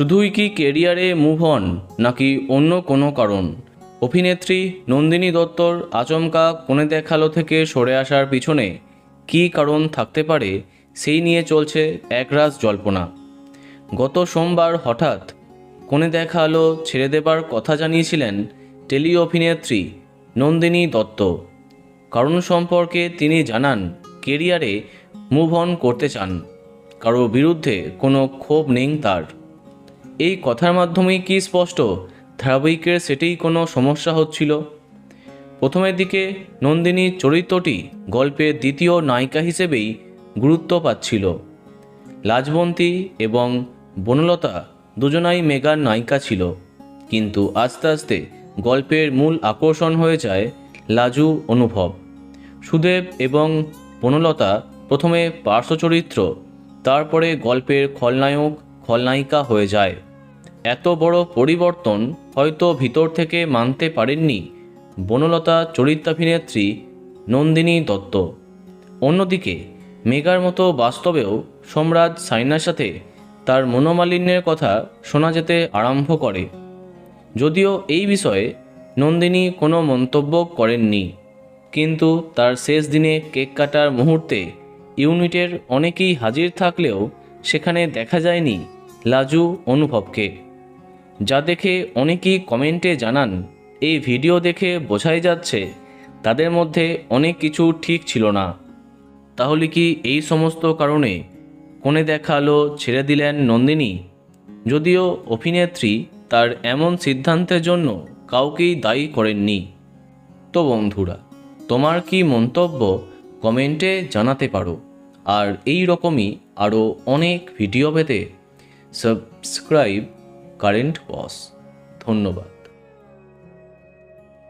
শুধুই কি কেরিয়ারে মুভ অন নাকি অন্য কোনো কারণ? অভিনেত্রী নন্দিনী দত্তর আচমকা কোণে দেখালো থেকে সরে আসার পিছনে কী কারণ থাকতে পারে সেই নিয়ে চলছে একরাশ জল্পনা। গত সোমবার হঠাৎ কোণে দেখা আলো ছেড়ে দেবার কথা জানিয়েছিলেন টেলি অভিনেত্রী নন্দিনী দত্ত। কারণ সম্পর্কে তিনি জানান, কেরিয়ারে মুভ অন করতে চান, কারো বিরুদ্ধে কোনো ক্ষোভ নেই তার। এই কথার মাধ্যমেই কি স্পষ্ট ধারাবাহিকের সেটেই কোনো সমস্যা হচ্ছিল? প্রথমের দিকে নন্দিনীর চরিত্রটি গল্পের দ্বিতীয় নায়িকা হিসেবেই গুরুত্ব পাচ্ছিল। লাজবন্তী এবং বনলতা দুজনাই মেগার নায়িকা ছিল, কিন্তু আস্তে আস্তে গল্পের মূল আকর্ষণ হয়ে যায় লাজু অনুভব। সুদেব এবং বনলতা প্রথমে পার্শ্ব চরিত্র, তারপরে গল্পের খলনায়ক খলনায়িকা হয়ে যায়। এত বড় পরিবর্তন হয়তো ভিতর থেকে মানতে পারেননি বনলতা চরিত্রাভিনেত্রী নন্দিনী দত্ত। অন্যদিকে মেগার মতো বাস্তবেও সম্রাট সাইনার সাথে তার মনোমালিন্যের কথা শোনা যেতে আরম্ভ করে। যদিও এই বিষয়ে নন্দিনী কোনো মন্তব্য করেননি, কিন্তু তার শেষ দিনে কেক কাটার মুহূর্তে ইউনিটের অনেকেই হাজির থাকলেও সেখানে দেখা যায়নি লাজু অনুভবকে। যা দেখে অনেকেই কমেন্টে জানান, এই ভিডিও দেখে বোঝাই যাচ্ছে তাদের মধ্যে অনেক কিছু ঠিক ছিল না। তাহলে কি এই সমস্ত কারণে কোণে দেখা আলো ছেড়ে দিলেন নন্দিনী? যদিও অভিনেত্রী তার এমন সিদ্ধান্তের জন্য কাউকেই দায়ী করেননি। তো বন্ধুরা, তোমার কি মন্তব্য কমেন্টে জানাতে পারো। আর এই রকমই আরও অনেক ভিডিও পেতে সাবস্ক্রাইব কারেন্ট বস। ধন্যবাদ।